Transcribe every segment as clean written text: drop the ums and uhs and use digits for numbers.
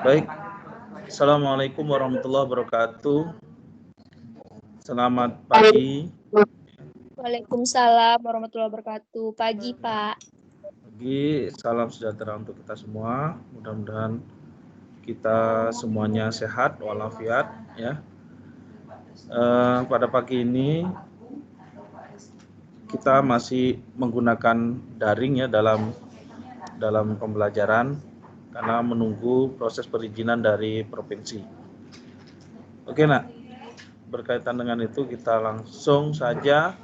Baik, Assalamualaikum warahmatullahi wabarakatuh. Selamat pagi. Waalaikumsalam warahmatullahi wabarakatuh. Pagi, Pak. Pagi, salam sejahtera untuk kita semua. Mudah-mudahan kita semuanya sehat walafiat ya. Pada pagi ini kita masih menggunakan daring ya dalam pembelajaran karena menunggu proses perizinan dari provinsi. Oke, Nak. Berkaitan dengan itu kita langsung saja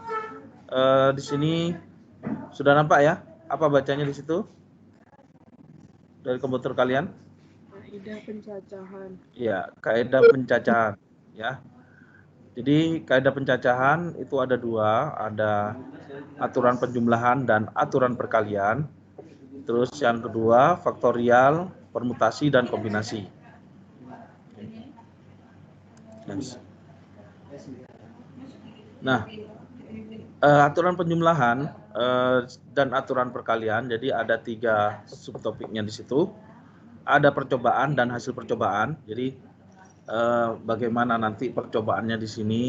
di sini sudah nampak ya? Apa bacanya di situ? Dari komputer kalian? Kaidah pencacahan. Ya, kaidah pencacahan ya. Jadi kaidah pencacahan itu ada dua, ada aturan penjumlahan dan aturan perkalian. Terus yang kedua faktorial, permutasi dan kombinasi. Nah, aturan penjumlahan dan aturan perkalian, jadi ada 3 subtopiknya di situ. Ada percobaan dan hasil percobaan. Jadi bagaimana nanti percobaannya di sini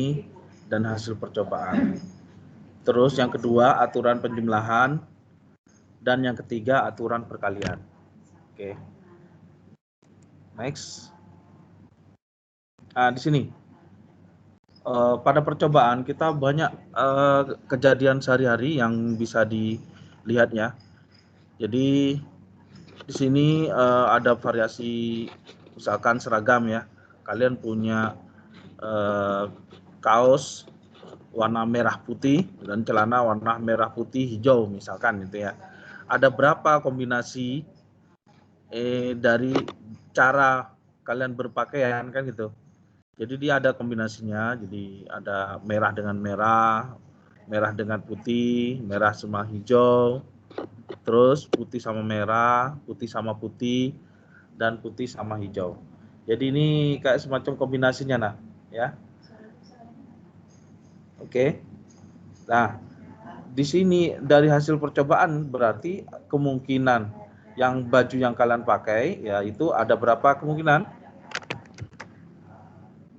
dan hasil percobaan. Terus yang kedua aturan penjumlahan dan yang ketiga aturan perkalian. Oke. Next. Di sini. Pada percobaan kita banyak kejadian sehari-hari yang bisa dilihat ya. Jadi di sini ada variasi misalkan seragam ya. Kalian punya kaos warna merah putih dan celana warna merah putih hijau misalkan gitu ya. Ada berapa kombinasi dari cara kalian berpakaian kan gitu. Jadi dia ada kombinasinya, jadi ada merah dengan merah, merah dengan putih, merah sama hijau, terus putih sama merah, putih sama putih, dan putih sama hijau. Jadi ini kayak semacam kombinasinya nah, ya. Oke. Nah, di sini dari hasil percobaan berarti kemungkinan yang baju yang kalian pakai yaitu ada berapa kemungkinan?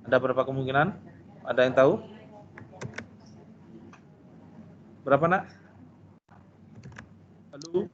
Ada berapa kemungkinan? Ada yang tahu? Berapa, Nak? Halo?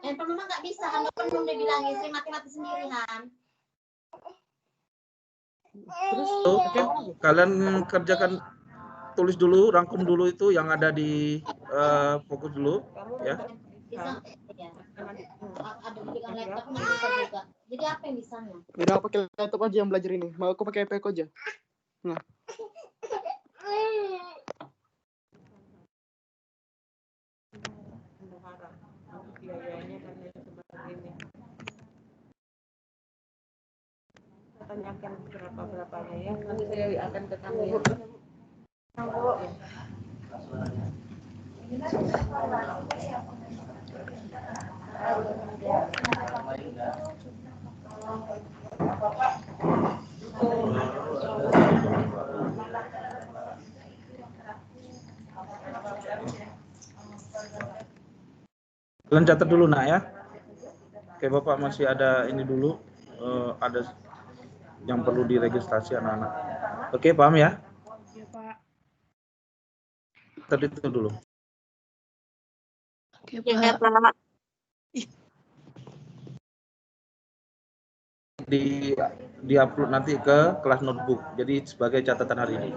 Handphone mama nggak bisa, kan penuh dia bilang istri mati-mati sendiri Han. Terus kalian kerjakan, tulis dulu, rangkum dulu itu yang ada di fokus dulu ya. Bisa ya. Ada belikan laptop bisa juga. Jadi apa yang bisanya? Udah aku pakai laptop aja yang belajar ini. Mau aku pakai iPad aja. Nah. Biayanya karena sebagainya. Saya tanyakan berapa-berapanya ya. Nanti saya akan ke kamu ya. Kalian catat dulu nak ya. Oke, Bapak masih ada ini dulu, ada yang perlu diregistrasi anak-anak. Oke, paham ya? Ya Pak. Tadi itu dulu. Oke, Ya Pak. Pak. Di upload nanti ke kelas notebook. Jadi sebagai catatan hari ini.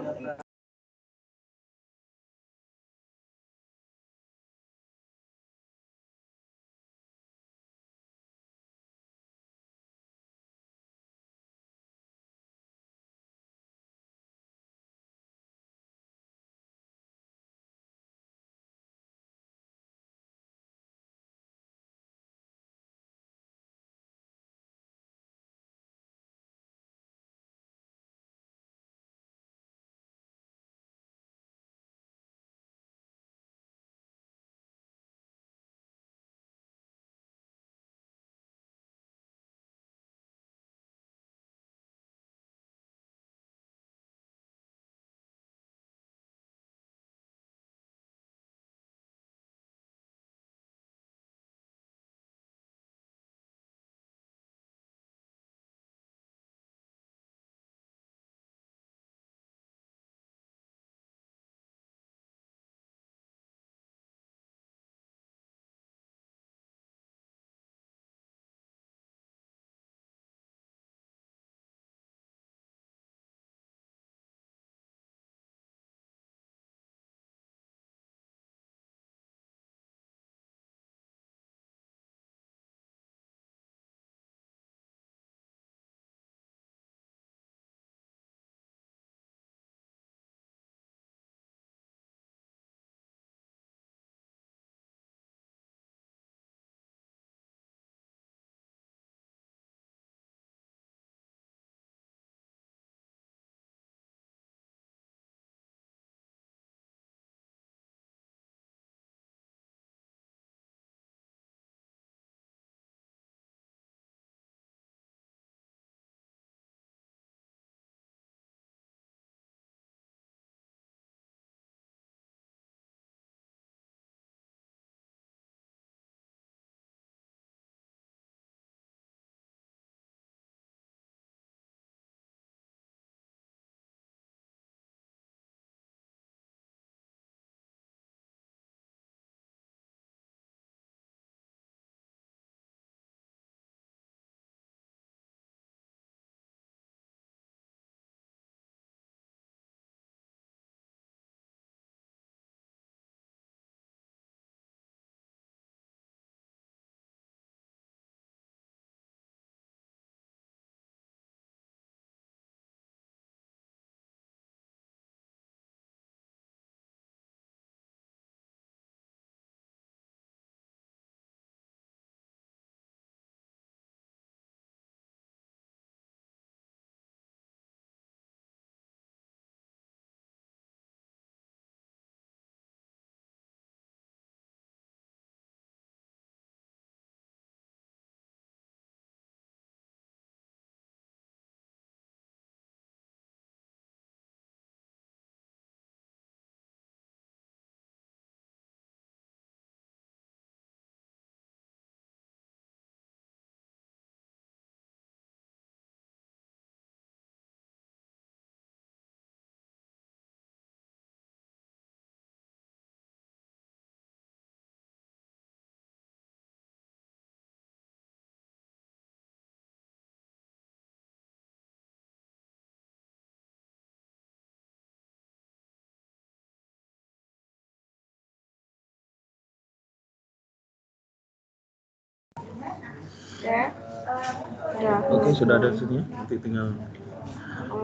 Ya. Udah. Oke, sudah ada di sini ya. Nanti tinggal.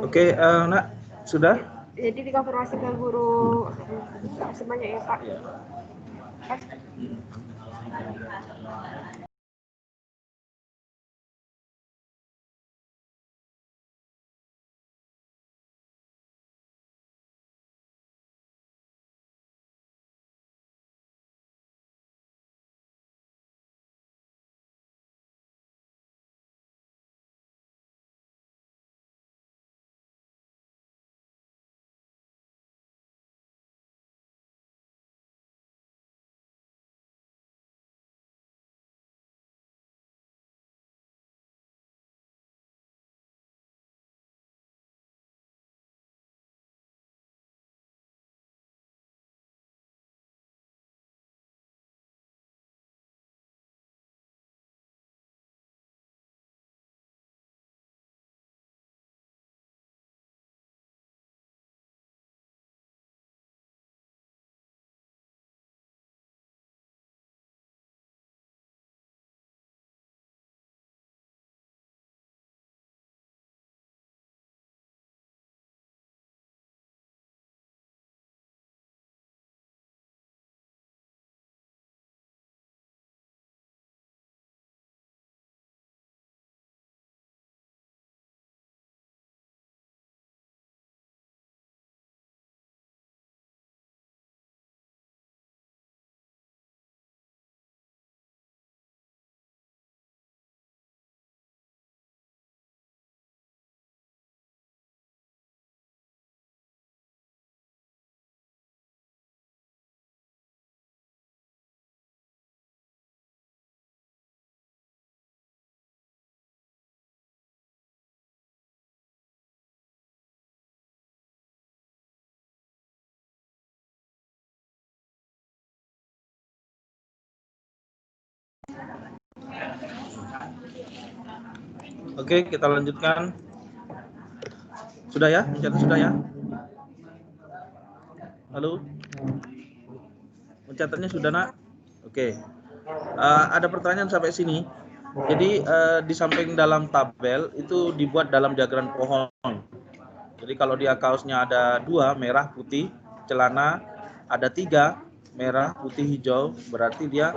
Oke, nak, sudah? Jadi dikonfirmasi ke guru semuanya ya Pak. Oke, kita lanjutkan. Sudah ya? Mencatat sudah ya? Halo? Mencatatnya sudah, Nak? Oke. Ada pertanyaan sampai sini. Jadi di samping dalam tabel itu dibuat dalam diagram pohon. Jadi kalau dia kaosnya ada 2, merah, putih, celana ada 3, merah, putih, hijau, berarti dia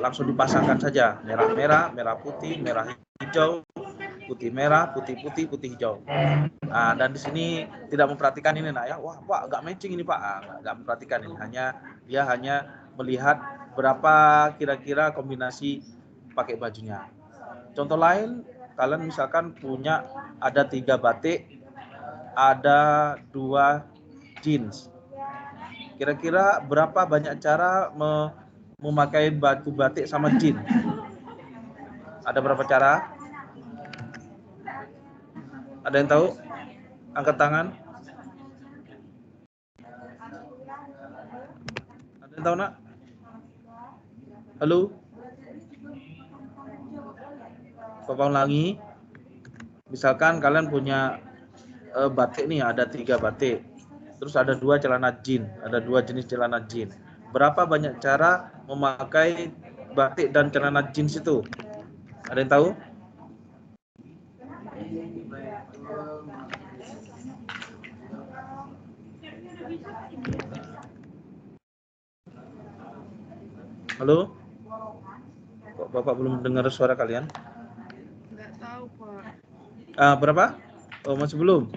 langsung dipasangkan saja. Merah-merah, merah putih, merah hijau, putih merah, putih putih, putih hijau. Nah, dan di sini tidak memperhatikan ini, Nak ya. Wah, Pak, nggak matching ini, Pak. Nggak memperhatikan ini. Dia hanya melihat berapa kira-kira kombinasi pakai bajunya. Contoh lain, kalian misalkan punya ada 3 batik, ada 2 jeans. Kira-kira berapa banyak cara memakai baju batik sama jeans? Ada berapa cara? Ada yang tahu? Angkat tangan. Ada yang tahu, Nak? Halo? Bapak ulangi. Misalkan kalian punya batik nih, ada 3 batik. Terus ada 2 celana jeans, ada 2 jenis celana jeans. Berapa banyak cara memakai batik dan celana jeans itu? Ada yang tahu? Halo? Kok Bapak belum dengar suara kalian? Enggak tahu, Pak. Berapa? Oh, masih belum.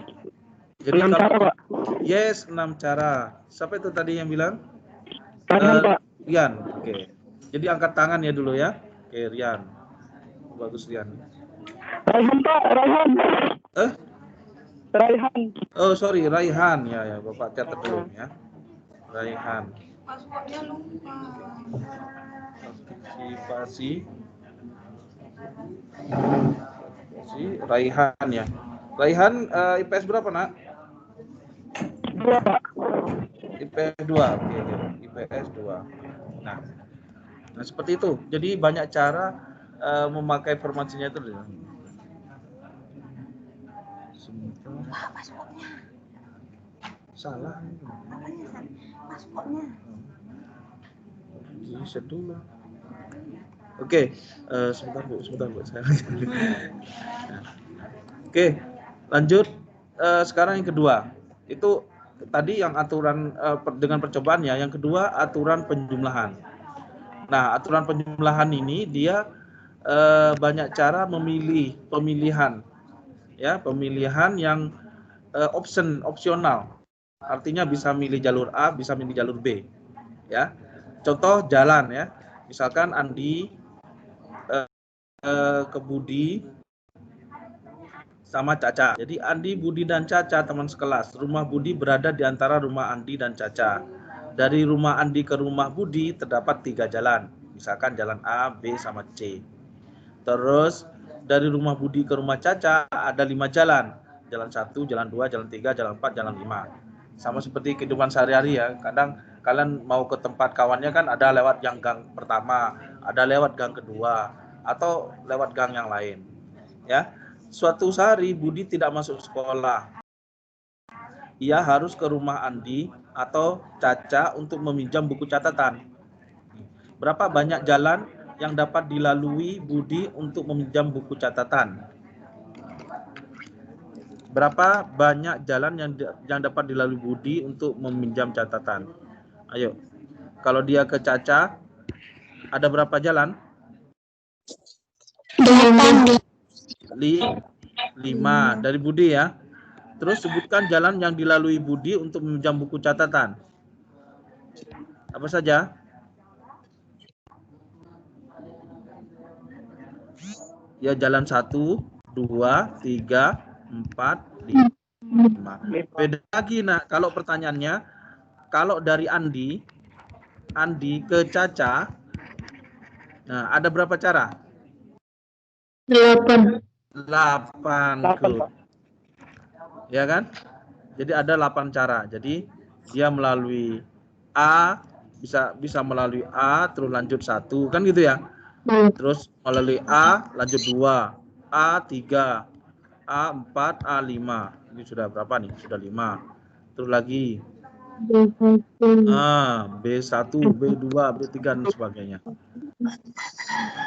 Jadi 6 cara, Pak. Yes, 6 cara. Siapa itu tadi yang bilang? Pak. Rian. Oke. Jadi angkat tangan ya dulu ya. Oke, Rian. Bagus, Rian. Raihan, Pak. Raihan. Raihan. Oh, sorry, Raihan. Ya, Bapak catat dulu ya. Raihan. Paspornya lupa. Partisipasi Raihan ya. Raihan IPS berapa, Nak? 2, Pak. IPS 2. Oke. IPS 2. Nah, seperti itu. Jadi banyak cara memakai formasinya itu. Paspornya. Salah. Paspornya. Bisa dulu. Oke, sebentar Bu. Oke, lanjut. Sekarang yang kedua. Itu tadi yang aturan dengan percobaan ya. Yang kedua aturan penjumlahan. Nah, aturan penjumlahan ini dia banyak cara memilih pemilihan. Ya, pemilihan yang opsional. Artinya bisa milih jalur A, bisa milih jalur B. Ya. Contoh jalan ya. Misalkan Andi ke Budi sama Caca. Jadi Andi, Budi dan Caca teman sekelas. Rumah Budi berada di antara rumah Andi dan Caca. Dari rumah Andi ke rumah Budi terdapat 3 jalan. Misalkan jalan A, B sama C. Terus dari rumah Budi ke rumah Caca ada 5 jalan. Jalan 1, jalan 2, jalan 3, jalan 4, jalan 5. Sama seperti kehidupan sehari-hari ya. Kadang kalian mau ke tempat kawannya kan ada lewat yang gang pertama, ada lewat gang kedua, atau lewat gang yang lain. Ya, suatu hari Budi tidak masuk sekolah. Ia harus ke rumah Andi atau Caca untuk meminjam buku catatan. Berapa banyak jalan yang dapat dilalui Budi untuk meminjam buku catatan? Berapa banyak jalan yang dapat dilalui Budi untuk meminjam catatan? Ayo, kalau dia ke Caca, ada berapa jalan? 5 dari Budi ya. Terus sebutkan jalan yang dilalui Budi untuk meminjam buku catatan. Apa saja? Ya, jalan 1, 2, 3, 4, 5. Beda lagi, Nak. Kalau pertanyaannya, kalau dari Andi ke Caca, nah ada berapa cara? 8. Ya kan? Jadi ada 8 cara. Jadi dia melalui A, bisa melalui A terus lanjut 1, kan gitu ya. Terus melalui A lanjut 2, A3, A4, A5. Ini sudah berapa nih? Sudah 5. Terus lagi B1, B2, B3 dan sebagainya.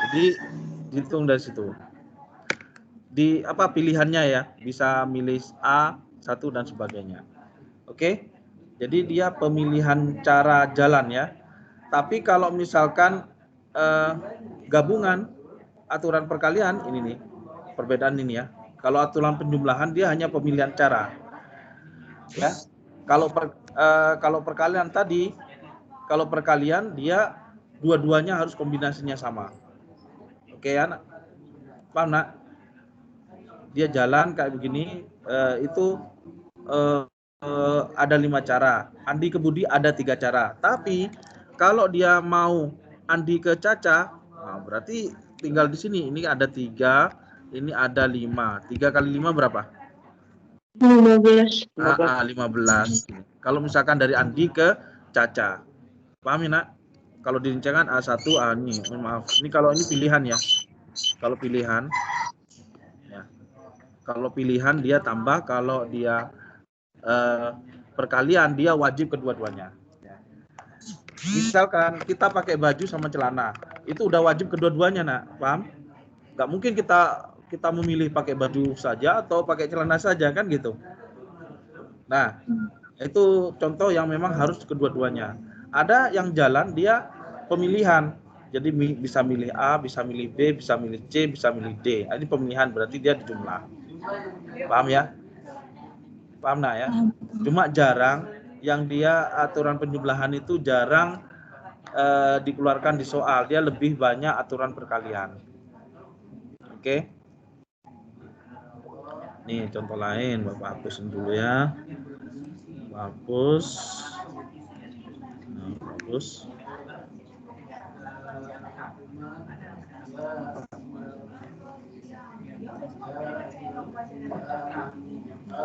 Jadi hitung dari situ. Di apa pilihannya ya? Bisa milih A1 dan sebagainya. Oke? Jadi dia pemilihan cara jalan ya. Tapi kalau misalkan gabungan aturan perkalian ini nih, perbedaan ini ya. Kalau aturan penjumlahan dia hanya pemilihan cara. Ya. Kalau perkalian tadi, kalau perkalian dia dua-duanya harus kombinasinya sama. Oke ya, nak? Paham nak? Dia jalan kayak begini, itu ada 5 cara. Andi ke Budi ada 3 cara. Tapi kalau dia mau Andi ke Caca, nah berarti tinggal di sini. Ini ada 3, ini ada 5. 3 kali 5 berapa? 15. 15. Kalau misalkan dari Andi ke Caca. Paham ya, nak? Kalau dirincikan A1, ini, maaf. Ini kalau ini pilihan ya. Kalau pilihan ya. Kalau pilihan dia tambah, kalau dia perkalian dia wajib kedua-duanya. Misalkan kita pakai baju sama celana, itu udah wajib kedua-duanya, nak, paham? Nggak mungkin kita memilih pakai baju saja atau pakai celana saja kan gitu. Nah, itu contoh yang memang harus kedua-duanya. Ada yang jalan dia pemilihan, jadi bisa milih A, bisa milih B, bisa milih C, bisa milih D. Ini pemilihan berarti dia dijumlah. Paham ya? Paham nah ya? Cuma jarang yang dia aturan penjumlahan itu jarang dikeluarkan di soal. Dia lebih banyak aturan perkalian. Oke? Nih contoh lain, Bapak hapusin dulu ya. Hapus. Nah, hapus.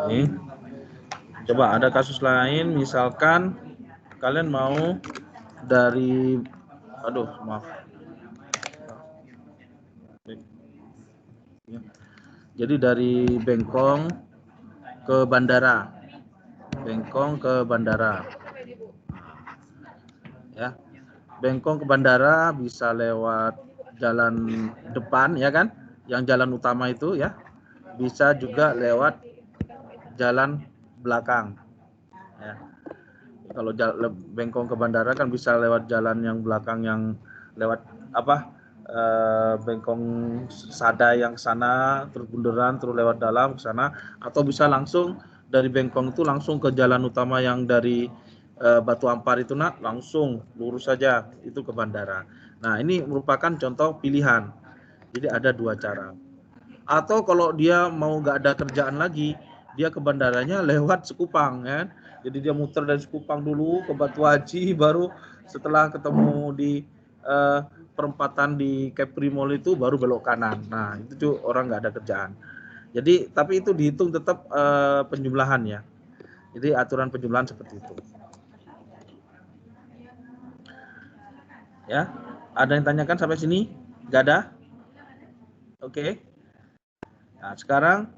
Nih. Coba ada kasus lain, misalkan kalian mau dari, maaf. Jadi dari Bengkong ke bandara. Bengkong ke bandara. Ya. Bengkong ke bandara bisa lewat jalan depan ya kan? Yang jalan utama itu ya. Bisa juga lewat jalan belakang. Ya. Kalau Bengkong ke bandara kan bisa lewat jalan yang belakang yang lewat Bengkong Sada yang sana, terus bundaran, terus lewat dalam ke sana, atau bisa langsung dari Bengkong itu langsung ke jalan utama yang dari Batu Ampar itu, nak, langsung lurus saja itu ke bandara. Nah, ini merupakan contoh pilihan. Jadi ada 2 cara. Atau kalau dia mau nggak ada kerjaan lagi, dia ke bandaranya lewat Sekupang kan. Jadi dia muter dari Sekupang dulu ke Batu Haji, baru setelah ketemu di perempatan di Kepri Mall itu baru belok kanan. Nah, itu tuh orang nggak ada kerjaan. Jadi tapi itu dihitung tetap penjumlahan ya. Jadi aturan penjumlahan seperti itu. Ya, ada yang tanyakan sampai sini? Nggak ada? Oke. Nah, sekarang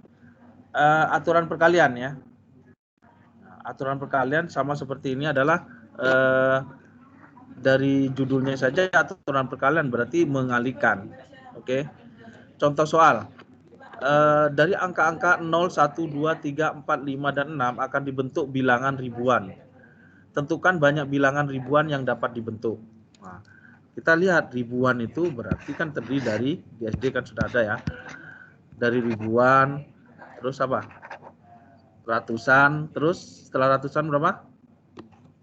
aturan perkalian ya. Nah, aturan perkalian sama seperti ini adalah dari judulnya saja aturan perkalian berarti mengalihkan. Oke. Contoh soal. Dari angka-angka 0, 1, 2, 3, 4, 5, dan 6 akan dibentuk bilangan ribuan. Tentukan banyak bilangan ribuan yang dapat dibentuk. Nah, kita lihat ribuan itu berarti kan terdiri dari, di SD kan sudah ada ya, dari ribuan, terus apa? Ratusan, terus setelah ratusan berapa?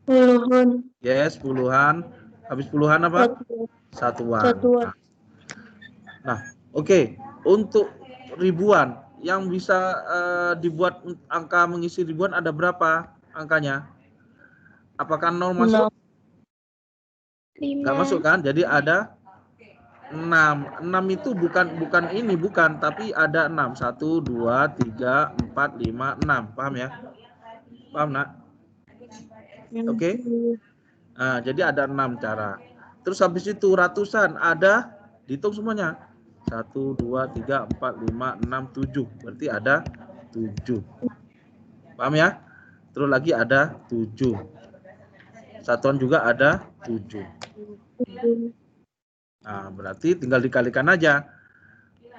Puluhan. Yes, puluhan. Habis puluhan apa? Satuan. Nah, oke. Untuk ribuan yang bisa dibuat angka mengisi ribuan ada berapa angkanya? Apakah 0 masuk? 5. Nggak masuk kan? Jadi ada 6. 6 itu bukan, tapi ada 6. 1, 2, 3, 4, 5, 6. Paham ya? Paham, nak? Oke. Nah, jadi ada 6 cara. Terus habis itu ratusan ada Dihitung semuanya. 1, 2, 3, 4, 5, 6, 7. Berarti ada 7. Paham ya? Terus lagi ada 7. Satuan juga ada 7. Nah, berarti tinggal dikalikan aja.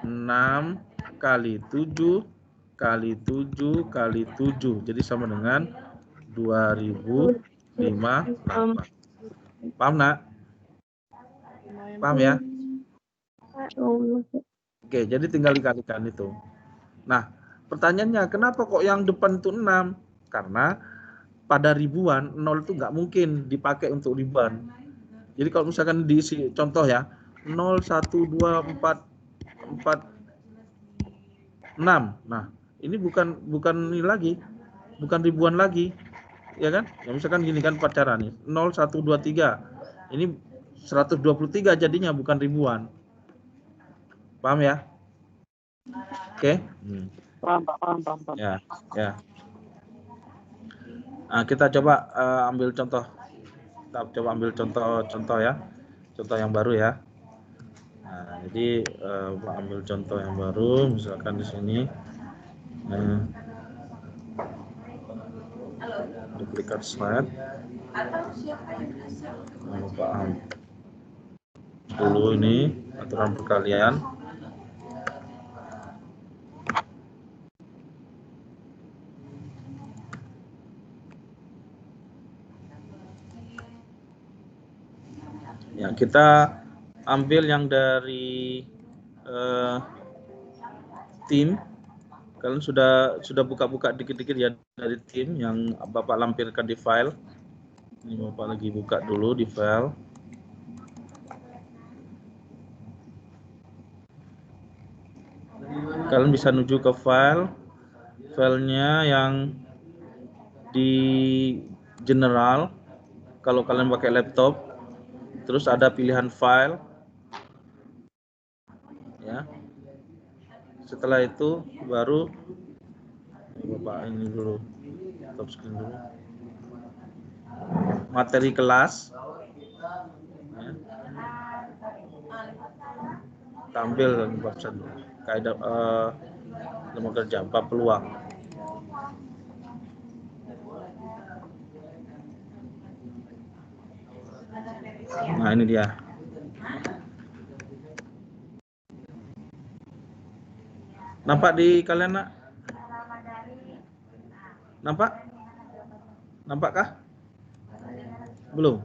6 kali 7 kali 7 kali 7. Jadi sama dengan 2058. Paham, Nak? Paham ya? Oke, jadi tinggal dikalikan itu. Nah, pertanyaannya kenapa kok yang depan itu 6? Karena pada ribuan 0 itu nggak mungkin dipakai untuk ribuan. Jadi kalau misalkan diisi contoh ya, 0, 1, 2, 4, 6. Nah, ini bukan ini lagi, bukan ribuan lagi. Ya kan? Ya misalkan gini kan pacaran nih, 0, 1, 2, 3. Ini 123 jadinya, bukan ribuan. Paham ya? Oke? Paham. Ya. Nah, kita coba ambil contoh. Kita coba ambil contoh ya. Contoh yang baru ya. Nah, jadi ambil contoh yang baru, misalkan di sini. Duplikat slide. Paham. 10 ini aturan perkalian. Ya, kita ambil yang dari tim. Kalian sudah buka-buka dikit-dikit ya dari tim yang Bapak lampirkan di file. Ini Bapak lagi buka dulu di file. Kalian bisa menuju ke filenya yang di general. Kalau kalian pakai laptop, terus ada pilihan file. Ya. Setelah itu baru Bapak ini dulu, top screen dulu. Materi kelas. Ya. Tampil website kaidah lembaga kerja, peluang. Nah, ini dia. Nampak di kalian, Nak? Nampak? Nampakkah? Belum?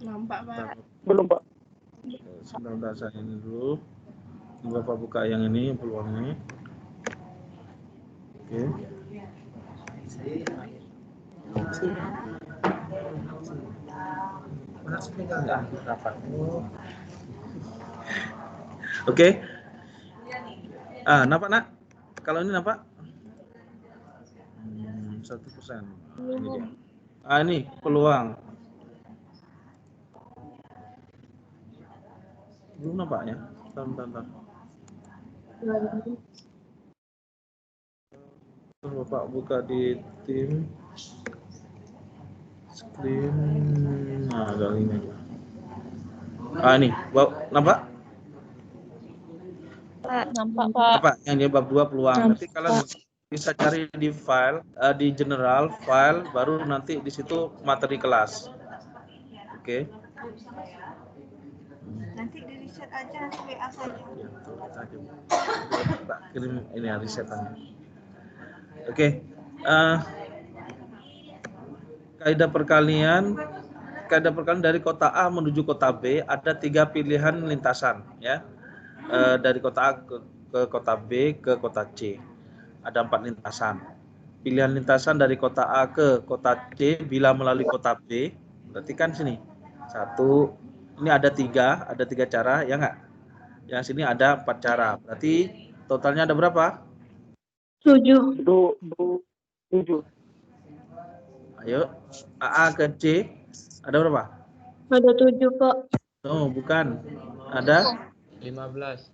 Nampak, Pak. Belum, Pak. Sebentar saya ini dulu. Ini Bapak buka yang ini, peluang ini. Oke. Oke. Nampak, Nak? Kalau ini nampak? 1%. Ini dia. Ini peluang. Belum nampaknya? Bentar. Bapak buka di tim. Screen. Nah, kali ini aja. Ini. Nampak? Nampak, Pak. Apa? Yang dia bab 2 peluang. Nanti kalian bisa cari di file, di general file, baru nanti di situ materi kelas. Oke. Nanti di reset aja, nanti WA saja. Ya, tak kirim ini ya resetannya. Oke. Kaidah perkalian dari kota A menuju kota B ada 3 pilihan lintasan ya. Dari kota A ke kota B ke kota C. Ada 4 lintasan. Pilihan lintasan dari kota A ke kota C bila melalui kota B, berarti kan sini. 1, ini ada 3 cara, ya enggak? Yang sini ada 4 cara. Berarti totalnya ada berapa? 7. 7. Ayo, A ke C ada berapa? Ada 7, Pak. Oh, bukan. Ada 15.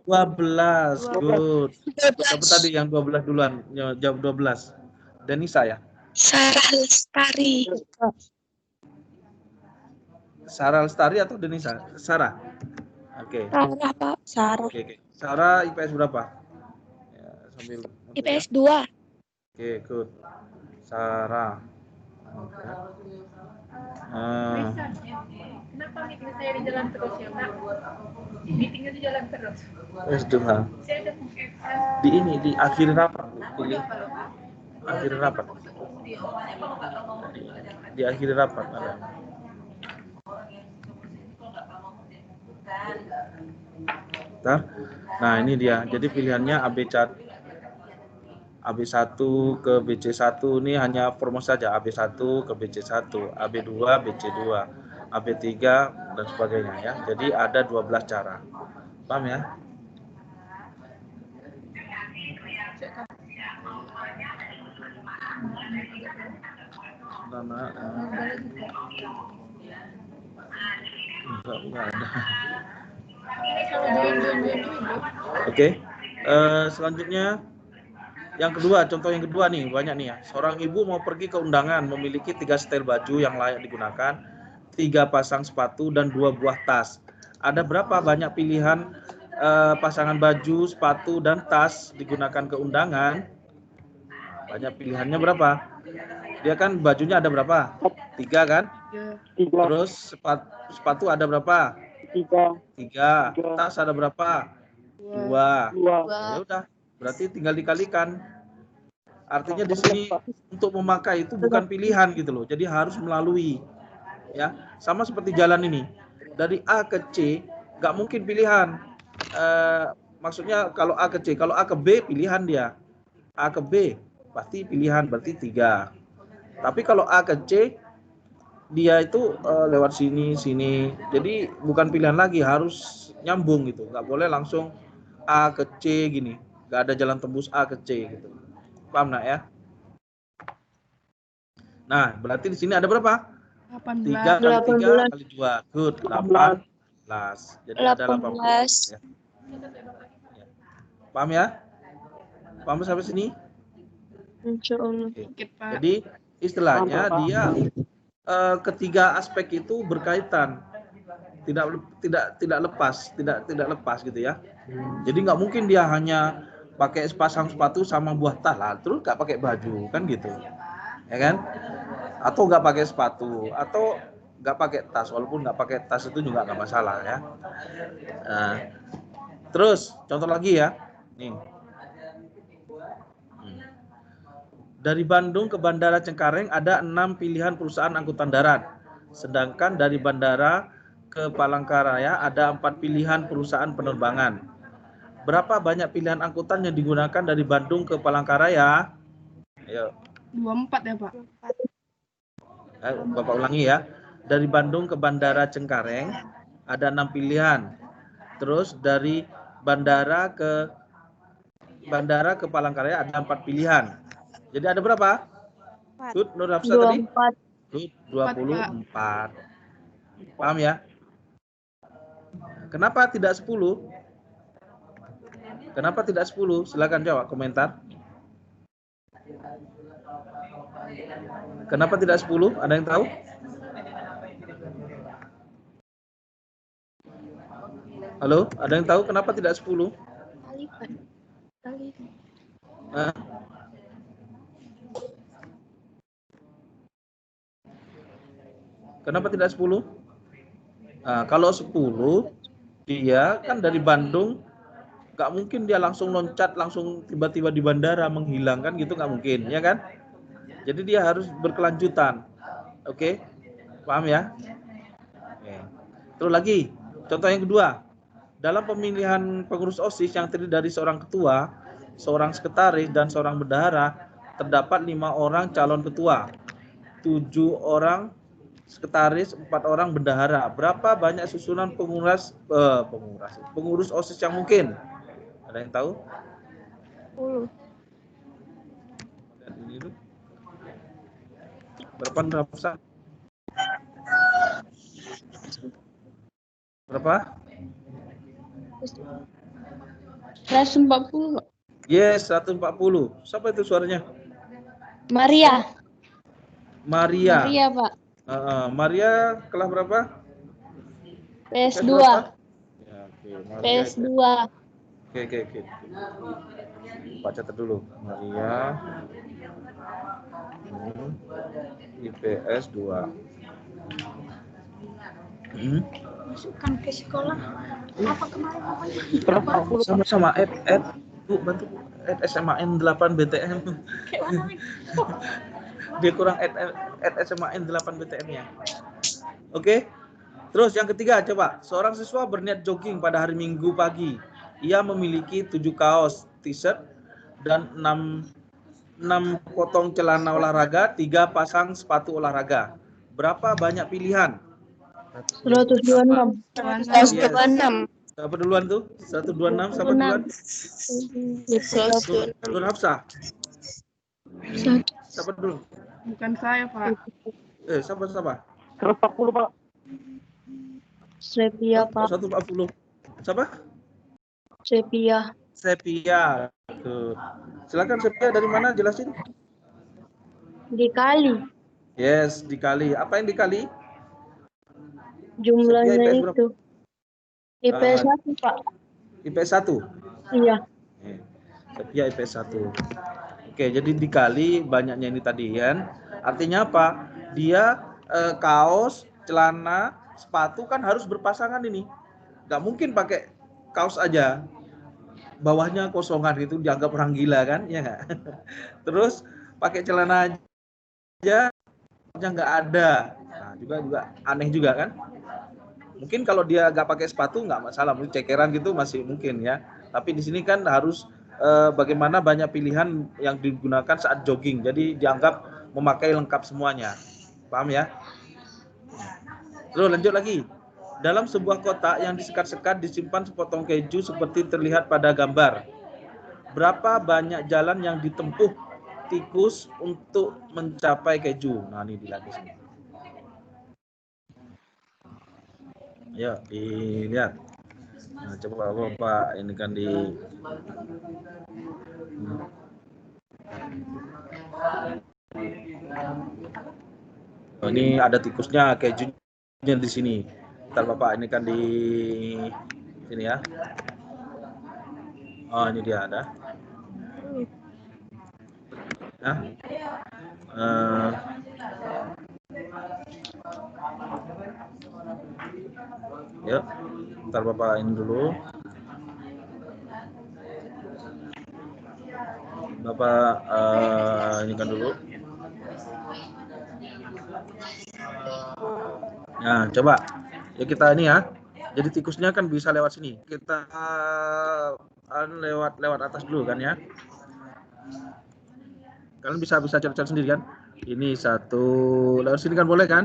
12. Good. Siapa tadi yang 12 duluan? Jawab 12. Denisa ya? Sarah Lestari. Sarah Lestari atau Denisa? Sarah. Oke. Sarah, Pak. Sarah. Oke. Sarah IPS berapa? Ya, sambil nanti ya. IPS 2. Oke, good. Sarah. Oke. Kenapa meeting saya di jalan terus ya, Pak? Meetingnya di jalan terus. S2. Saya ada Di akhir rapat. Pilih akhir rapat. Di akhir rapat ada. Bentar. Nah, ini dia. Jadi pilihannya AB1 ke BC1 ini hanya formus saja. AB1 ke BC1, AB2, BC2, AB3 dan sebagainya ya. Jadi ada 12 cara. Paham ya? Enggak ada. Oke. Selanjutnya yang kedua, contoh yang kedua nih, banyak nih ya. Seorang ibu mau pergi ke undangan, memiliki 3 setel baju yang layak digunakan, 3 pasang sepatu, dan 2 buah tas. Ada berapa banyak pilihan pasangan baju, sepatu, dan tas digunakan ke undangan? Banyak pilihannya berapa? Dia kan bajunya ada berapa? 3 kan? 3. Terus sepatu ada berapa? 3. Tas ada berapa? 2. Ya udah, berarti tinggal dikalikan. Artinya di sini untuk memakai itu bukan pilihan gitu loh. Jadi harus melalui. Ya, sama seperti jalan ini. Dari A ke C nggak mungkin pilihan. Maksudnya kalau A ke C, kalau A ke B pilihan dia. A ke B pasti pilihan, berarti 3. Tapi kalau A ke C dia itu lewat sini. Jadi bukan pilihan lagi, harus nyambung gitu. Nggak boleh langsung A ke C gini. Nggak ada jalan tembus A ke C gitu. Paham nak ya? Nah, berarti di sini ada berapa? 18. 3 kali 3 kali 2. Good. 18. Jadi ada 18. Ya. Paham ya? Paham sampai sini? Insya Allah. Oke. Jadi istilahnya dia ketiga aspek itu berkaitan. Tidak lepas gitu ya. Jadi nggak mungkin dia hanya pakai sepasang sepatu sama buah tas lah, terus nggak pakai baju kan gitu, ya kan? Atau nggak pakai sepatu, atau nggak pakai tas, walaupun nggak pakai tas itu juga nggak masalah ya. Nah, terus contoh lagi ya, nih. Dari Bandung ke Bandara Cengkareng ada 6 pilihan perusahaan angkutan darat, sedangkan dari bandara ke Palangkaraya ada 4 pilihan perusahaan penerbangan. Berapa banyak pilihan angkutan yang digunakan dari Bandung ke Palangkaraya? Ayo. 24 ya, Pak. Bapak ulangi ya. Dari Bandung ke Bandara Cengkareng ada 6 pilihan. Terus dari bandara ke Palangkaraya ada 4 pilihan. Jadi ada berapa? Good, Nur Hafsah tadi? 24. Good, 24. Paham ya? Kenapa tidak 10? Kenapa tidak 10? Silakan jawab komentar. Kenapa tidak 10? Ada yang tahu? Halo, ada yang tahu kenapa tidak 10? Kenapa tidak 10? Nah, kalau 10, dia kan dari Bandung, nggak mungkin dia langsung loncat, langsung tiba-tiba di bandara menghilang kan gitu, nggak mungkin, ya kan? Jadi dia harus berkelanjutan. Oke? Paham ya? Oke. Terus lagi, contoh yang kedua. Dalam pemilihan pengurus OSIS yang terdiri dari seorang ketua, seorang sekretaris, dan seorang bendahara, terdapat 5 orang calon ketua, 7 orang sekretaris, 4 orang bendahara. Berapa banyak susunan pengurus OSIS yang mungkin? Ada yang tahu? 10. Berapa Nafsa? Berapa? 140. Yes, 140. Siapa itu suaranya? Maria. Maria, Pak. Maria kelas berapa? PS2. Ya, Maria PS2. Oke. Pak catat dulu. Maria IPS 2. Masukkan ke sekolah. Apa kemarin namanya? Sama-sama Bu, bantu add SMAN 8 BTN. Kayak mana lagi? Dia kurang add SMAN 8 BTN-nya. Oke. Terus yang ketiga, coba. Seorang siswa berniat jogging pada hari Minggu pagi. Ia memiliki 7 kaos t-shirt dan 6 potong celana olahraga, 3 pasang sepatu olahraga. Berapa banyak pilihan? 126. 126. Siapa duluan tuh? 126, siapa duluan? Duluan Hafsah. Siapa dulu? Bukan saya, Pak. Siapa? 140, Pak. Sepia, Pak. 140. Siapa? Sepia. Tuh. Silakan Sepia, dari mana jelasin? Dikali. Yes, dikali. Apa yang dikali? Jumlahnya Sepia IPS berapa? itu. IPS 1, Pak. IPS 1. Iya. Sepia IPS 1. Oke, jadi dikali banyaknya ini tadi kan. Artinya apa? Dia kaos, celana, sepatu kan harus berpasangan ini. Nggak mungkin pakai kaos aja. Bawahnya kosongan gitu, dianggap orang gila kan, ya nggak? Terus pakai celana aja nggak ada, nah, juga aneh juga kan? Mungkin kalau dia nggak pakai sepatu nggak masalah, mungkin cekeran gitu masih mungkin ya. Tapi di sini kan harus bagaimana banyak pilihan yang digunakan saat jogging, jadi dianggap memakai lengkap semuanya, paham ya? Terus lanjut lagi. Dalam sebuah kotak yang disekat-sekat disimpan sepotong keju seperti terlihat pada gambar. Berapa banyak jalan yang ditempuh tikus untuk mencapai keju? Nah, ini dilihat di sini. Ayo dilihat. Nah, coba Bapak ini kan di Oh, ini ada tikusnya, kejunya di sini. Ntar Bapak ini kan di sini ya. Oh, ini dia ada. Nah, yuk, ntar Bapak ini dulu. Bapak ini kan dulu. Nah, coba. Ya kita ini ya. Jadi tikusnya kan bisa lewat sini. Kita lewat atas dulu kan ya. Kalian bisa cari sendiri kan. Ini satu, lewat sini kan boleh kan?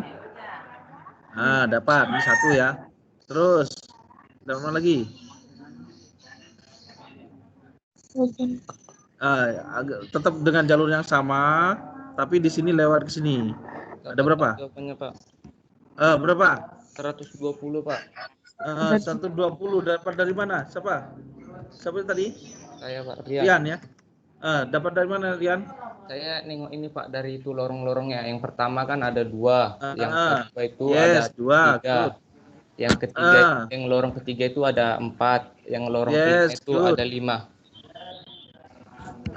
Nah, dapat ini satu ya. Terus dapat mana lagi? Tetap dengan jalur yang sama, tapi di sini lewat ke sini. Ada berapa? Jawabannya, Pak. Berapa? 120, Pak. 120 dapat dari mana? Siapa tadi? Saya, Pak. Rian. Rian ya. Dapat dari mana Rian? Saya nengok ini, Pak, dari itu lorong-lorongnya. Yang pertama kan ada 2, yang kedua itu yes, ada 3. Good. Yang ketiga, yang lorong ketiga itu ada 4, yang lorong ketiga itu good. ada 5.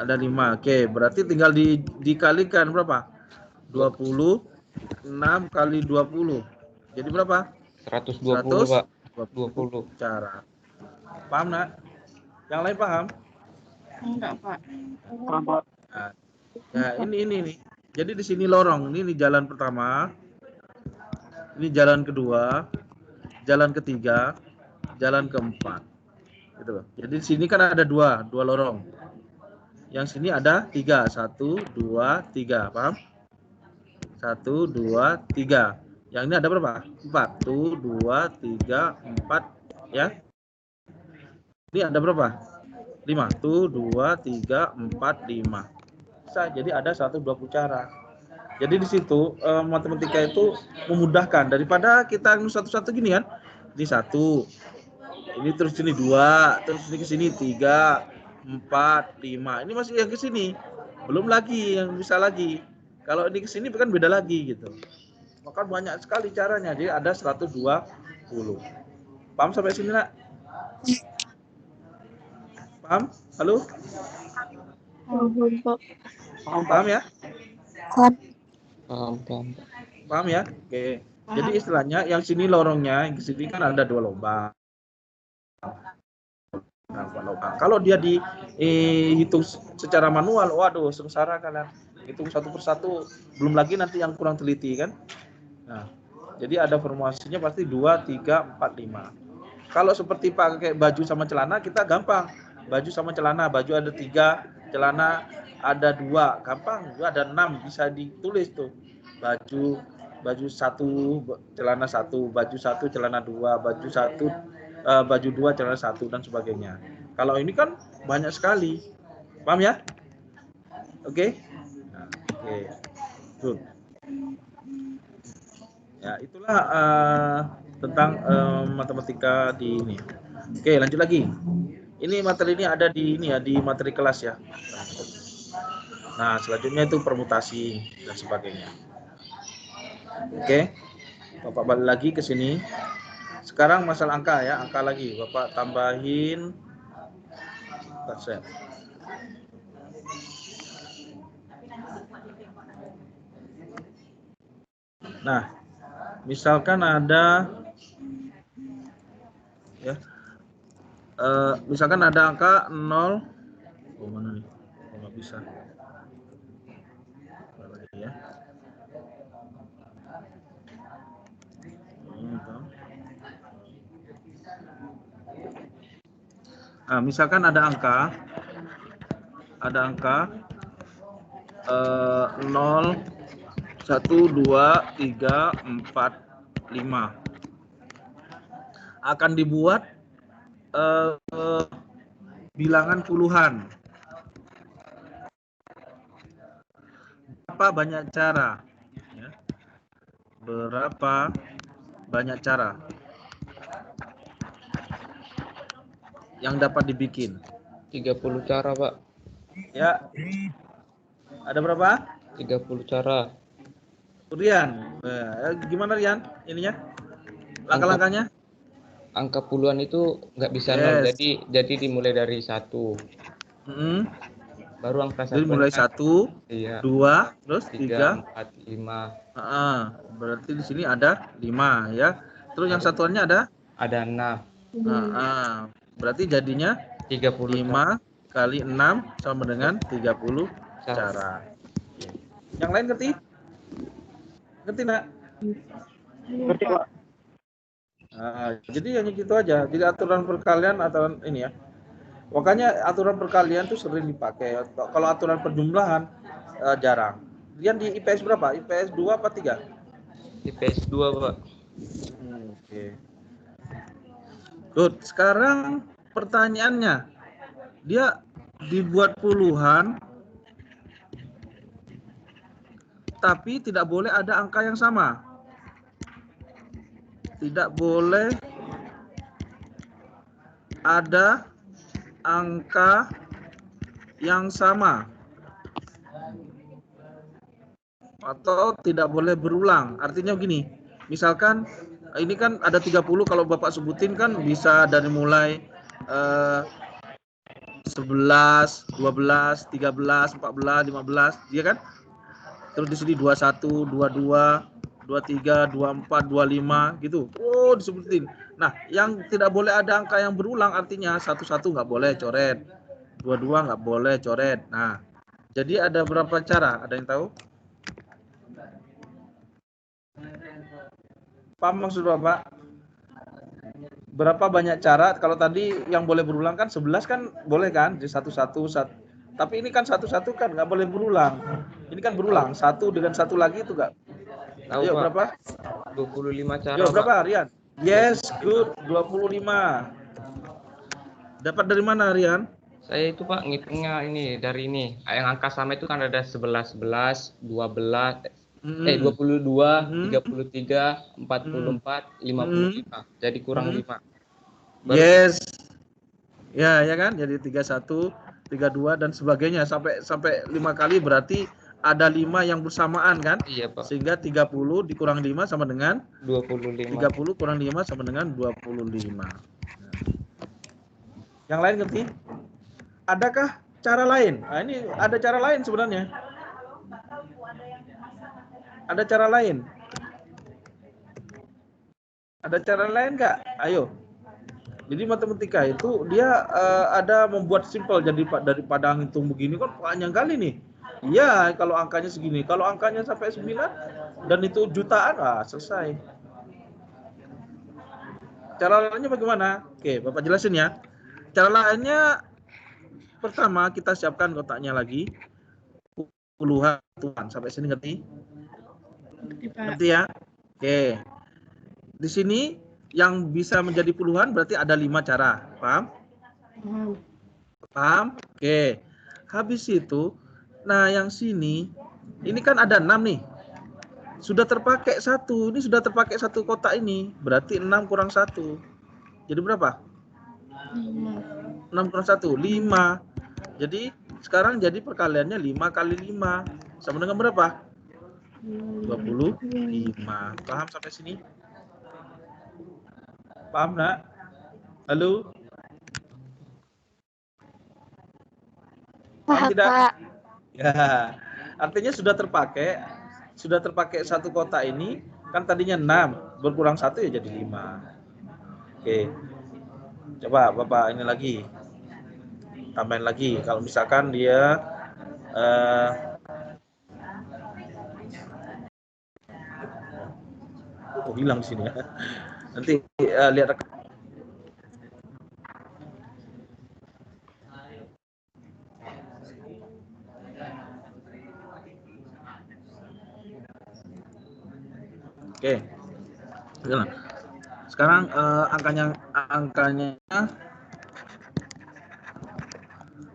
Ada 5. Oke, berarti tinggal dikalikan berapa? 20 6 kali 20. Jadi berapa? 120, Pak. 20 cara. Paham, Nak? Yang lain paham? Enggak, Pak. Nah, ini. Jadi di sini lorong. Ini jalan pertama. Ini jalan kedua. Jalan ketiga. Jalan keempat. Gitu loh. Jadi di sini kan ada dua lorong. Yang sini ada 3. 1, 2, 3. Paham? 1, 2, 3. Yang ini ada berapa? 4. 1, 2, 3, 4. Ya. Ini ada berapa? 5. 1, 2, 3, 4, 5. Bisa. Jadi ada 120 cara. Jadi di situ matematika itu memudahkan daripada kita satu-satu gini kan. Ini 1. Ini terus sini 2, terus ini ke sini 3, 4, 5. Ini masih yang ke sini. Belum lagi yang bisa lagi. Kalau ini ke sini kan beda lagi gitu. Maka banyak sekali caranya. Jadi ada 120. Paham sampai sini, Nak? Paham? Halo? Paham, Pak. Paham ya? Paham, paham. Paham ya? Oke. Jadi istilahnya yang sini lorongnya, yang sini kan ada 2 lubang. Nah, 2 lubang. Kalau dia dihitung secara manual, waduh, sengsara kalian. Hitung satu persatu, belum lagi nanti yang kurang teliti kan. Nah, jadi ada formulasinya pasti 2, 3, 4, 5. Kalau seperti pakai baju sama celana, kita gampang. Baju sama celana, baju ada 3, celana ada 2, gampang. Ada 6, bisa ditulis tuh. Baju 1, celana 1, baju 1, celana 2, baju 1, baju 2, celana 1, dan sebagainya. Kalau ini kan banyak sekali. Paham ya? Oke? Nah, oke. Good. Ya, itulah tentang matematika di ini. Oke, lanjut lagi. Ini materi ini ada di ini ya, di materi kelas ya. Nah, selanjutnya itu permutasi dan sebagainya. Oke. Bapak balik lagi ke sini. Sekarang masalah angka ya, angka lagi. Bapak tambahin persen. Nah, misalkan ada ya, misalkan ada angka 0, mana nih? Oh, nggak bisa. Ya. Nah, misalkan ada angka 0, 1, 2, 3, 4, 5. Akan dibuat bilangan puluhan. Berapa banyak cara? Ya. Berapa banyak cara yang dapat dibikin? 30 cara, Pak. Ya. Ada berapa? 30 cara. Rian, gimana Rian ininya? Langkah-langkahnya? Angka puluhan itu nggak bisa nol, jadi dimulai dari 1. Baru angka 1. Jadi mulai 1, iya. 2, terus 3, 3, 4, 5. Berarti di sini ada 5 ya. Terus yang satuannya ada? Ada 6. Berarti jadinya 30. 5 kali 6 sama dengan 30 cara. Yang lain ngerti? Ngerti nak? Ngerti, Pak. Jadi hanya gitu aja. Jadi aturan perkalian atau ini ya. Makanya aturan perkalian tuh sering dipakai. Kalau aturan perjumlahan jarang. Rian di IPS berapa? IPS 2 apa 3? IPS 2, Pak. Oke. Good. Sekarang pertanyaannya, dia dibuat puluhan, tapi tidak boleh ada angka yang sama. Tidak boleh ada angka yang sama. Atau tidak boleh berulang. Artinya begini, misalkan ini kan ada 30, kalau Bapak sebutin kan bisa dari mulai 11, 12, 13, 14, 15, ya kan? Terus di sini 21, 22, 23, 24, 25 gitu. Oh, disebutin. Nah, yang tidak boleh ada angka yang berulang, artinya 11 nggak boleh coret. 22 nggak boleh coret. Nah, jadi ada berapa cara? Ada yang tahu? Paham maksud Bapak? Berapa banyak cara? Kalau tadi yang boleh berulang kan 11 kan boleh kan? Jadi 1. Tapi ini kan 1 kan nggak boleh berulang. Ini kan berulang. 1 dengan 1 lagi itu nggak. Tahu, Yuk, Pak. berapa? 25 cara. Yuk, berapa, Pak. Rian? Yes, good. 25. Dapat dari mana, Rian? Saya itu, Pak, ngitungnya ini dari ini. Yang angka sama itu kan ada 11, 12, 22, 33, 44, 55. Jadi kurang 5. Yes. Ya kan? Jadi 31, 32 dan sebagainya sampai 5 kali, berarti ada 5 yang bersamaan kan? Iya, Pak. Sehingga 30 dikurang 5 sama dengan 25. 30 kurang 5 sama dengan 25. Yang lain ngerti? Adakah cara lain? Nah, ini ada cara lain sebenarnya. Ada cara lain. Ada cara lain nggak? Ayo. Jadi matematika itu dia ada membuat simpel, jadi daripada ngitung begini kan panjang kali nih. Iya, kalau angkanya segini. Kalau angkanya sampai 9 dan itu jutaan, selesai. Cara lainnya bagaimana? Oke, Bapak jelasin ya. Cara lainnya pertama kita siapkan kotaknya lagi. Puluhan, satuan. Sampai sini ngerti? Ngerti ya? Oke. Di sini yang bisa menjadi puluhan berarti ada 5 cara. Paham? Paham? Oke. Habis itu, nah yang sini, ini kan ada 6 nih. Sudah terpakai 1. Ini sudah terpakai 1 kotak ini. Berarti 6 kurang 1. Jadi berapa? 6 kurang 1. 5. Jadi sekarang jadi perkaliannya 5 kali 5. Sama dengan berapa? 25. Paham sampai sini? Paham nak? Halo? Paham tidak? Pak. Ya, artinya sudah terpakai 1 kotak ini, kan tadinya 6, berkurang 1 ya jadi 5. Oke. Coba Bapak ini lagi. Tambahin lagi. Kalau misalkan dia hilang di sini ya. Nanti lihat Oke. Sekarang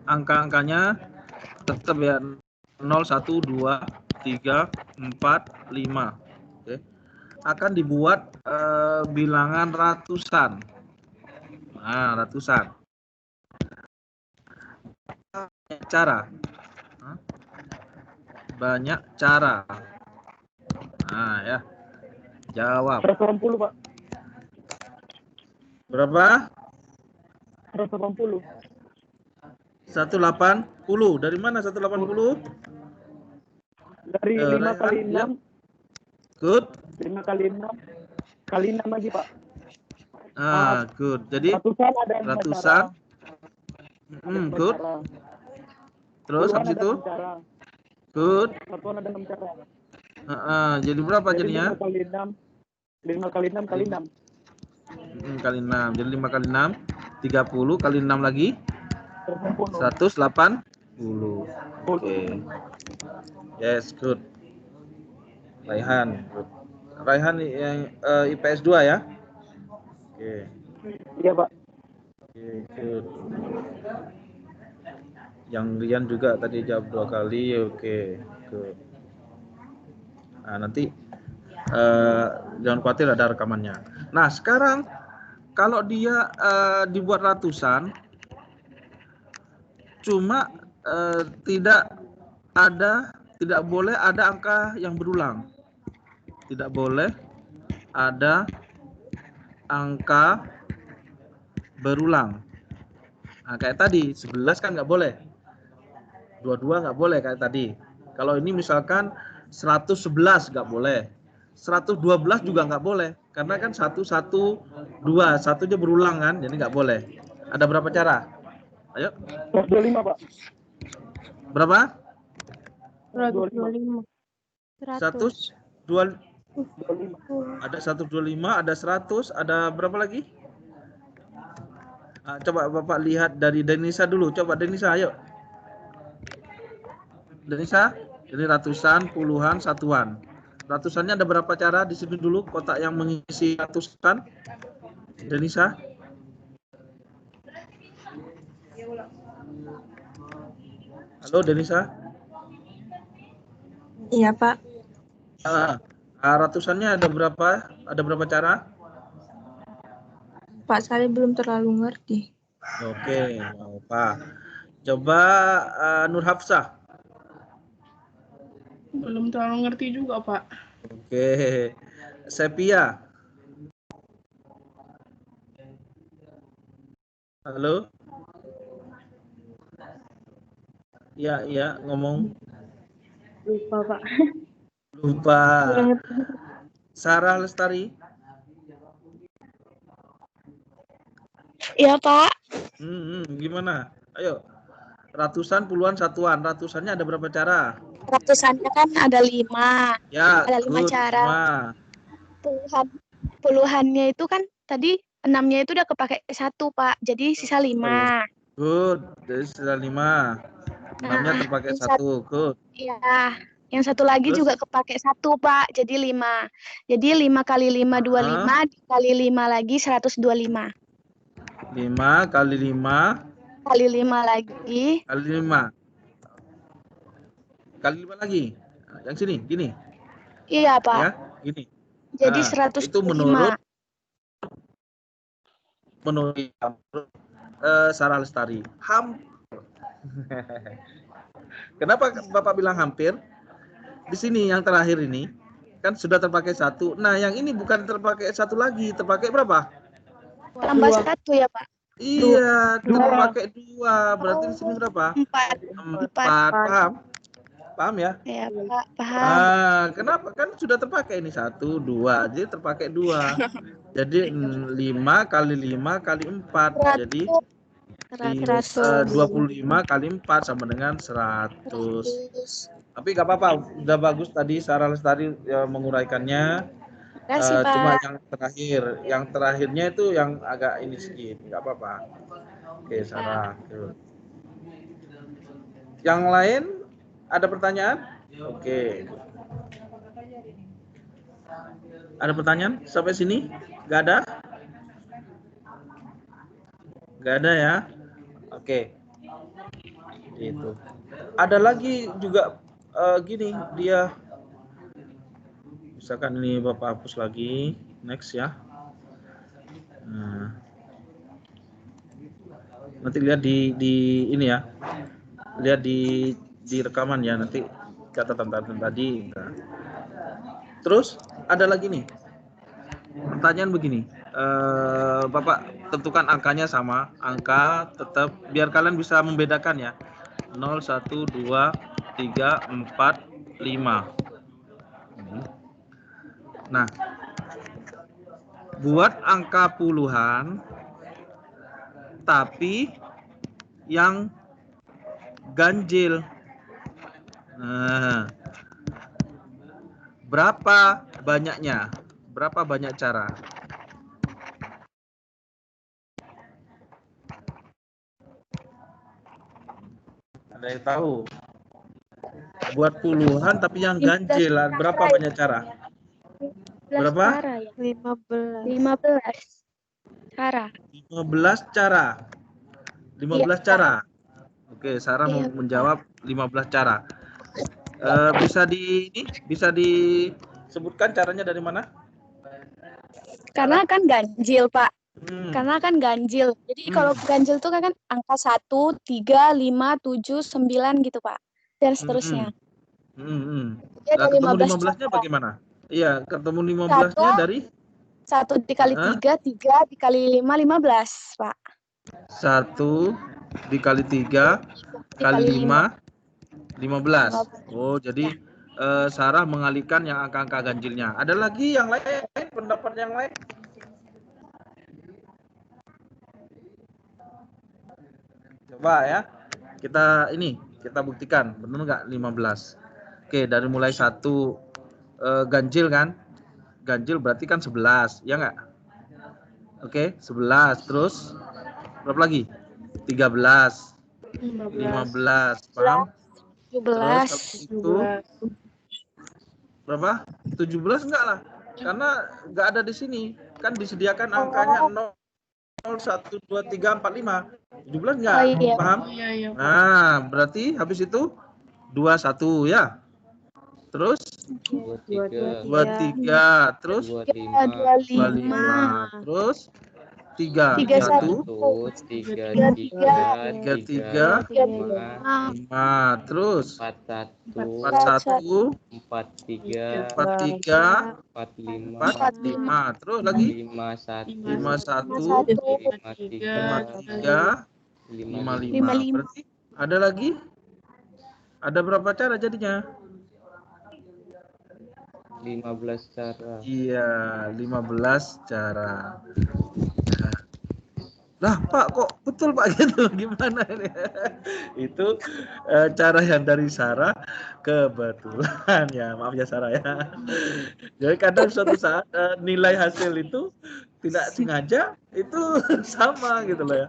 angka-angkanya tetap ya 0, 1, 2, 3, 4, 5. Oke. Akan dibuat bilangan ratusan. Nah, ratusan. Cara. Banyak cara. Nah, ya. Jawab. 180, Pak. Berapa? 180. 180. Dari mana 180? Dari 5 kali 6. Good. 5 kali 6. Kali 6 lagi, Pak. Good. Jadi ratusan ada yang ratusan. Good. Terus habis itu? Good. Satuan ada 6 cara. Jadi berapa jadinya? 5 kali 6. 5 kali 6 kali 6. Kali 6. Jadi 5 kali 6 30 kali 6 lagi 180. Oke. Yes, good. Raihan. Good. Raihan yang IPS 2 ya? Oke. Iya, Pak. Oke, good. Yang Rian juga tadi jawab 2 kali. Oke, good. Nah, nanti jangan khawatir ada rekamannya. Nah, sekarang kalau dia dibuat ratusan, cuma tidak boleh ada angka yang berulang. Tidak boleh ada angka berulang. Nah, kayak tadi 11 kan nggak boleh. 22 nggak boleh kayak tadi. Kalau ini misalkan 111 nggak boleh. 112 juga nggak boleh. Karena kan 1, 1, 2. Satunya berulang kan, jadi nggak boleh. Ada berapa cara? Ayo. 125, Pak. Berapa? 125. 125. Ada 125, ada 100, ada berapa lagi? Coba Bapak lihat dari Denisa dulu. Coba Denisa, ayo. Denisa, ini ratusan, puluhan, satuan. Ratusannya ada berapa cara? Di sini dulu kotak yang mengisi ratusan. Denisa. Halo Denisa. Iya, Pak. Ratusannya ada berapa? Ada berapa cara? Pak, saya belum terlalu ngerti. Oke, apa? Coba Nur Hafsah. Belum terlalu ngerti juga, Pak. Oke. Sepia. Halo? Iya, ngomong. Lupa, Pak. Lupa. Sarah Lestari. Iya, Pak. Gimana? Ayo. Ratusan, puluhan, satuan. Ratusannya ada berapa cara? Ratusannya kan ada 5. Ya, Ada 5 good. cara. 5. Puluhannya itu kan tadi 6-nya itu udah kepake 1, Pak. Jadi sisa 5. Good. Jadi sisa 5. 6-nya terpakai 1. Good. Iya. Yang satu lagi Terus? juga kepake 1, Pak. Jadi 5. Jadi 5 kali 5, 25. Dikali 5 lagi 125. 5 kali 5. Kali 5 lagi. Kali 5. Kali 5 lagi. Yang sini, gini. Iya, Pak. Ya, gini. Jadi Nah, 125. itu menurut Sarah Lestari. Kenapa Bapak bilang hampir? Di sini yang terakhir ini kan sudah terpakai 1. Nah, yang ini bukan terpakai 1 lagi, terpakai berapa? Tambah 1 ya, Pak. Iya, terpakai 2. Berarti di sini berapa? 4. 4. Paham ya? Ya, Pak. Paham. Ah, kenapa? Kan sudah terpakai ini 1, 2. Jadi terpakai 2. Jadi 5 kali 5 kali 4. Jadi 25 kali 4 sama dengan 100. Tapi nggak apa-apa, udah bagus tadi Sarah Lestari menguraikannya. Makasih, Pak. Cuma yang terakhirnya itu yang agak ini sedikit, nggak apa-apa. Oke, Sarah. Yang lain ada pertanyaan? Oke. Ada pertanyaan sampai sini? Nggak ada? Nggak ada ya? Oke. Gitu. Ada lagi juga gini, dia misalkan ini Bapak hapus lagi, next ya. Nah, nanti lihat di ini ya, lihat di rekaman ya, nanti catatan tadi. Nah. Terus ada lagi nih pertanyaan begini, Bapak tentukan angkanya sama, angka tetap biar kalian bisa membedakan ya, 0, 1, 2, 3, 4, 5. Nah, buat angka puluhan tapi yang ganjil. Nah, berapa banyaknya? Berapa banyak cara? Ada yang tahu? Buat puluhan tapi yang ganjil, berapa banyak cara? Berapa? 15 cara. 15 cara. 15 cara. Oke, Sarah mau menjawab 15 cara. Bisa disebutkan caranya dari mana? Karena kan ganjil, Pak. Karena kan ganjil. Jadi kalau ganjil itu kan angka 1, 3, 5, 7, 9 gitu, Pak. Dan seterusnya. Nah, ketemu 15-nya bagaimana? Iya, ketemu 15-nya dari 1 dikali 3, 3 dikali 5, 15, Pak. 1 dikali 3 kali 5, 15. Oh, jadi Sarah mengalihkan yang angka-angka ganjilnya. Ada lagi yang lain, pendapat yang lain? Coba ya, kita buktikan, benar nggak 15? Oke, dari mulai 1 ganjil kan? Ganjil berarti kan 11, ya nggak? Oke, 11. Terus berapa lagi? 13, 15, paham? 17. Terus itu berapa? 17 enggak lah, karena nggak ada di sini. Kan disediakan angkanya 0, 1, 2, 3, 4, 5. 17 enggak? Oh, iya. Paham? Iya. Nah, berarti habis itu 21 ya. Terus 23, terus 25, terus 3, 1, 3, 3, 5, terus 41, 43, 45, terus lagi 51, 53, 55. Berarti ada lagi Ada berapa cara jadinya? 15 cara. Iya, 15 cara. Lah Pak, kok betul Pak gitu? Gimana ini? Itu cara yang dari Sarah kebetulan ya, maaf ya Sarah ya. Jadi kadang suatu saat nilai hasil itu tidak sengaja itu sama gitu loh ya.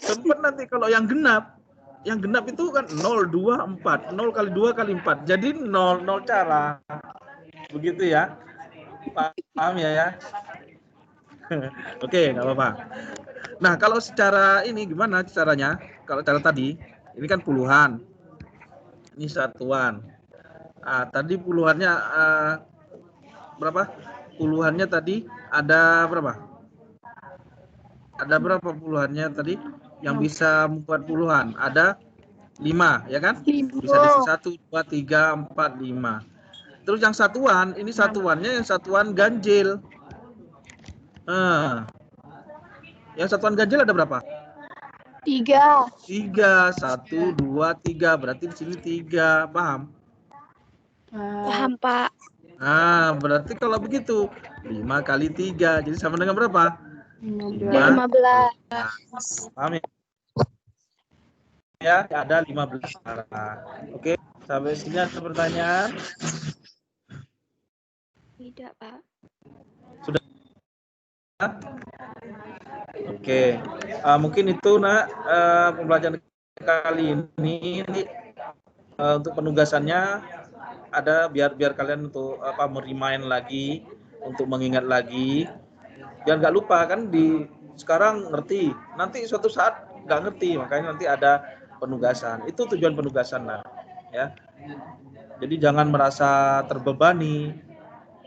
Sempat nanti kalau yang genap itu kan 0, 2, 4. 0 kali 2 kali 4. Jadi 0 cara. Begitu ya. Paham ya? Oke, nggak apa-apa. Nah, kalau secara ini gimana caranya? Kalau cara tadi, ini kan puluhan. Ini satuan. Tadi puluhannya berapa? Puluhannya tadi ada berapa? Ada berapa puluhannya tadi? Yang bisa membuat puluhan? Ada 5, ya kan? Bisa diisi 1, 2, 3, 4, 5. Terus yang satuan, ini satuannya yang satuan ganjil. Yang satuan ganjil ada berapa? 3. 3, 1, 2, 3. Berarti di sini 3, paham? Paham, Pak. Nah, berarti kalau begitu 5 kali 3, jadi sama dengan berapa? 15. Paham ya? Ya, ada 15 cara. Oke, sampai sini ada pertanyaan? Tidak, Pak. Sudah? Oke, mungkin itu pembelajaran kali ini untuk penugasannya ada biar kalian untuk meremind lagi, untuk mengingat lagi, biar nggak lupa kan sekarang ngerti, nanti suatu saat nggak ngerti, makanya nanti ada penugasan. Itu tujuan penugasan ya. Jadi jangan merasa terbebani.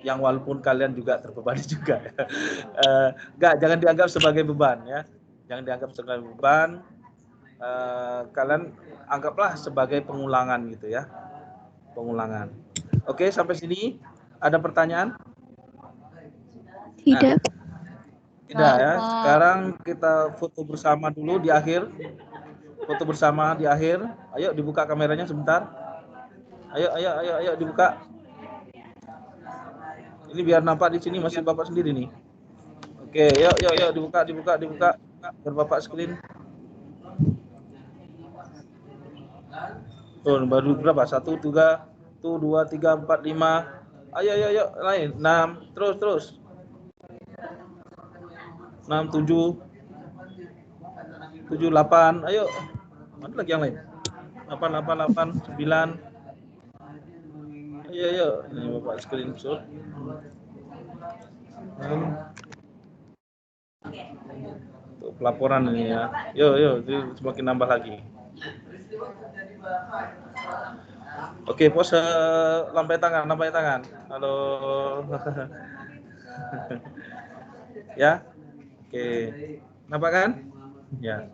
Yang walaupun kalian juga terbebani juga ya. Jangan dianggap sebagai beban ya, jangan dianggap sebagai beban, kalian anggaplah sebagai pengulangan gitu ya, pengulangan. Oke, sampai sini ada pertanyaan? Tidak. Tidak ya, sekarang kita foto bersama dulu di akhir, foto bersama di akhir. Ayo dibuka kameranya sebentar, ayo dibuka. Ini biar nampak di sini masih Bapak sendiri nih. Oke, yuk dibuka biar Bapak screen. Tuh, baru berapa? 1, 3, 2, 3, 4, 5. Ayo, lain. 6, terus. 6, 7, 8. Ayo. Mana lagi yang lain? 8, 9. Ayo. Ini Bapak screenshot. Untuk pelaporan ini ya. Yuk, semakin nambah lagi. Oke, pose lampai tangan. Halo. Ya. Oke. Nampak kan? Ya.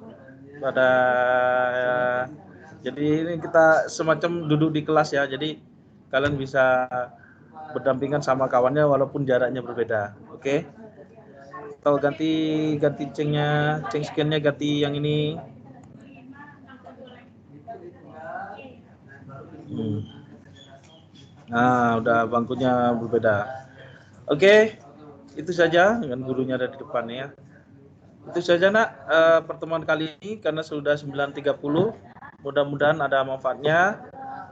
Jadi ini kita semacam duduk di kelas ya. Jadi kalian bisa berdampingan sama kawannya walaupun jaraknya berbeda. Oke. Atau ganti cengnya, ceng scan-nya ganti yang ini. Nah, udah bangkunya berbeda. Oke, itu saja dengan gurunya ada di depan ya. Itu saja pertemuan kali ini karena sudah 9.30. Mudah-mudahan ada manfaatnya.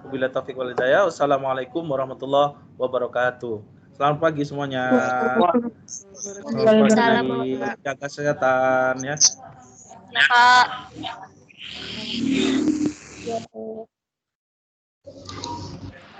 Wabillahi taufiq wal hidayah. Wassalamualaikum warahmatullahi wabarakatuh. Selamat pagi semuanya. Selamat pagi. Jaga kesehatan ya. Pak.